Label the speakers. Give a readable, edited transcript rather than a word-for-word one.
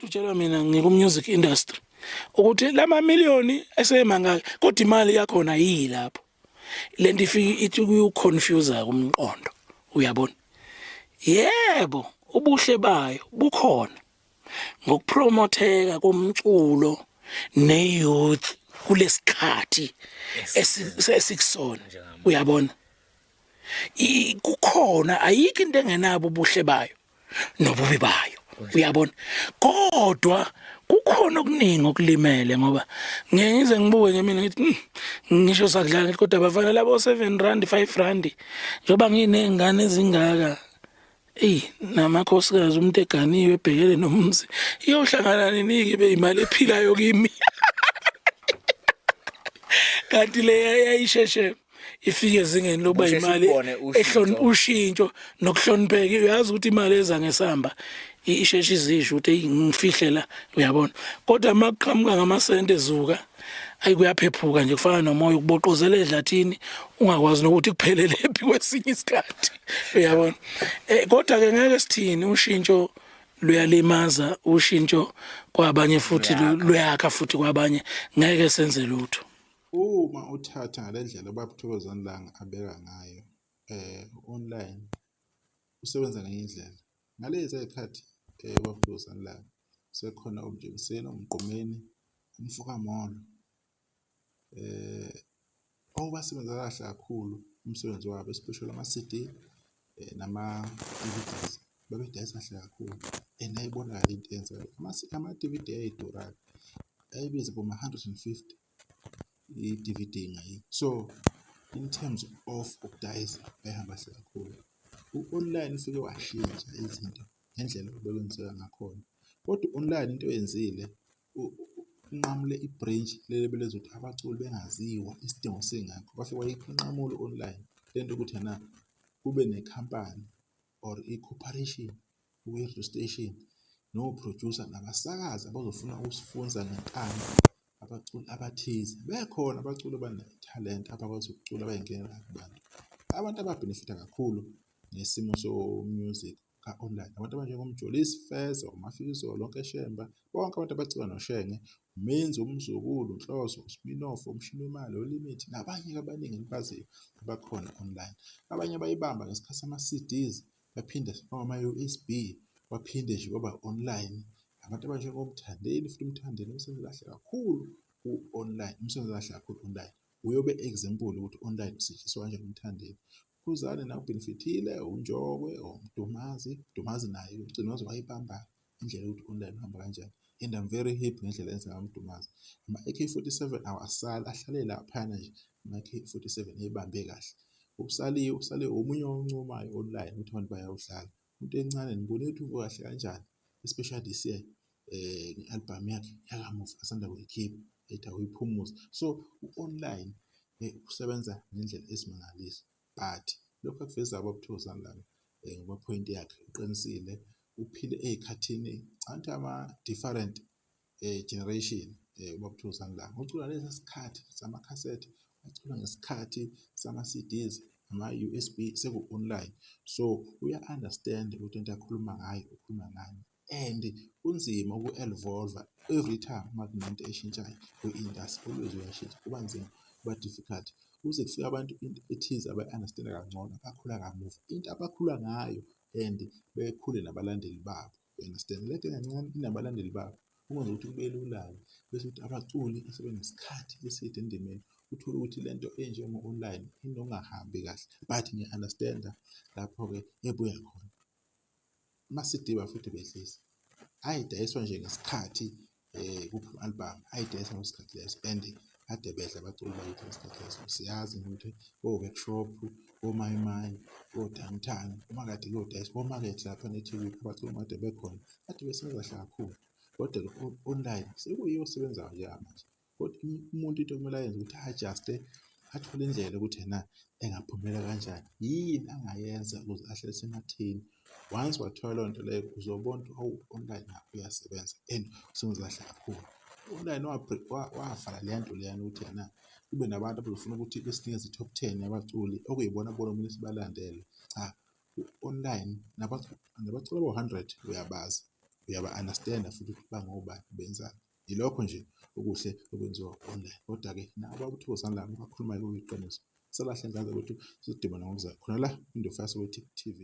Speaker 1: kodwa utshelwa mina music industry ukuthi lama miliyoni esemangaka kodwa imali yakhona yilapho lento ifika ithi kuyoconfuse umqondo uyabona yebo ubuhle bayo bukhona ngokupromotheka komculo neyouth kulesikhathi esikusona uyabona kukhona ayikho into engenabo ubuhle bayo nobubi bayo uyabona kodwa kukhona okuningi okulimele ngoba ngeke ngize ngibuke ngemina ngithi ngisho sakudlala kodwa bafana labo 7 rand 5 rand njoba nginezingane ezingaka namakhosikazi umuntu eganiwe ebhekele nomzi iyohlangana ninike beimali ephilayo kimi kanti le yayisheshe ifike ezingeni loba imali ehlonipha ushintsho nokuhlonipheka uyazi ukuthi imali eza ngesamba isheshe izisho ukuthi ngifihle la uyabona kodwa maqhamuka ngamasente ezuka ayikuyaphephuka nje kufana nomoya ukuboqozela edlathini ungakwazi nokuthi kuphelele ephi kwesinye isikhathi uyabona kodwa ke ngeke sithini ushintsho luyalimaza ushintsho kwabanye futhi luyakha futhi kwabanye ngeke senze lutho
Speaker 2: uma uthatha ngalendlela ababuthokozana langa abeka ngayo online usebenza ngenye indlela ngalezi ayikhathi ababuthokozana langa sekhona umjekiseni umgqumeni umfukamolo awubasebenza kahle kakhulu umsebenzi wabo especially ama-CD nama-DVDs babedayisa kahle kakhulu and ayibonakala into eyenzayo ama-DVD ayidurayo ayibiza boma 150 i-DVD ngayo so in terms of ukudayisa bayahamba kahle kakhulu u-online ufike washintsha izinto ngendlela obekwenzeka ngakhona kodwa online into oyenzile unqamule i-branch leli belezothi abaculi bengaziwa isidingo singakho bafike wayinqamula online lento ukuthi kube nekhampani or i-corporation kwi-radio station no-producer nabasakazi abazofuna ukusifunza ngenkani abaculi abathize bekhona abaculi abanethalent abakwazi ukucula bayingenela abantu ababhenefitha kakhulu ngesimo so-music ka-online abantu abanjengomjolisi Feza uMafikizolo lonke Shemba bonke abantu abacula noShenge uMenzi uMzukulu uNhloso uSminoff umshini wemali uLimit nabanye abaningi engibaziyo abakhona online abanye bayibamba ngesikhathi sama-CDs baphinde ama-USB baphinde nje kwaba online abantu abanjengomthandeni futhi umthandeni umsebenzi kahle kakhulu ku-online umsebenzi kahle kakhulu online uyobe example ukuthi online usetshenziswa kanjani umthandeni Khuzani nawe benefithile uNjokwe uMdumazi naye ugcinoze wayibamba indlela ukuthi online uhamba kanjani and I'm very happy ngendlela enza uMdumazi ama-AK47 awasala ahlale laphana nje ama-AK47 ebambe kahle usaliwe omunye oncumayo online ukuthi abantu bayawudlala umuntu encane nibone ukuthi uvuka kahle kanjani especially siye nge-album yakhe yakamuva asanda kuyikhipha ethi awuyiphumuze so u-online usebenza ngendlela ezimangalisa but lokho akuveza ababuthokozana labo ngokwe-point yakhe uqinisile uphile ey'khathini anti ama-different generation babuthokozana labo ucula lesi sikhathi samakhasethi acula ngesikhathi sama-CDs ama-USB seku-online so uya-understand ukuthi into akhuluma ngayo ukhuluma ngani and kunzima uku-evolve every time makunento eshintshayo kwi-industry always uyashintsha kuba nzima kuba difficult kuze kufike abantu into ethize abayi-understand kangcono abakhula kamuva into abakhula ngayo and bekhule nabalandeli babo understand lento kancane inabalandeli babo ukwenza ukuthi kube lula-ke bese ukuthi abaculi asebenesikhathi eside endimeni uthole ukuthi lento enjengo-online inongahambi kahle but ngiya-understand lapho-ke ebuya khona ama-CD futhi behlisa ayidayiswa nje ngesikhathi kuphuma album ayidayiswa ngesikhathi leso and kade bedla abaculi bakithi ngesikhathi leso siyazi ukuthi o-workshop oMayimayi oThangthang uma kade kuyodayiswa omakethi lapha ne-TV abaculi kade bekhona kade besebenza kahle kakhulu kodwa online sekuyiyo osebenzayo njengamanje kodwa umuntu into okumele ayenze ukuthi a-adjust-e athole indlela ukuthi engaphumelela kanjani yini angayenza ukuze ahlale sematheni once wathola leyo nto leyo uzobona ukuthi online uyasebenza and usebenza kahle kakhulu online wavala leya nto leyana ukuthi kube nabantu abazofuna ukuthi besinikeze i-top 10 yabaculi okuyibona okumele sibalandele cha online nabaculi abo-100 uyabazi uyaba-understand-a futhi ukuthi bangobani benzani. Yilokho nje okuhle okwenziwa online. Kodwa-ke nabo abathobozana labo abakhulumayo okuyiqiniso salahle ngazi ukuthi sidibana ngokuzayo khona la Indlovu Phaya Soweto TV.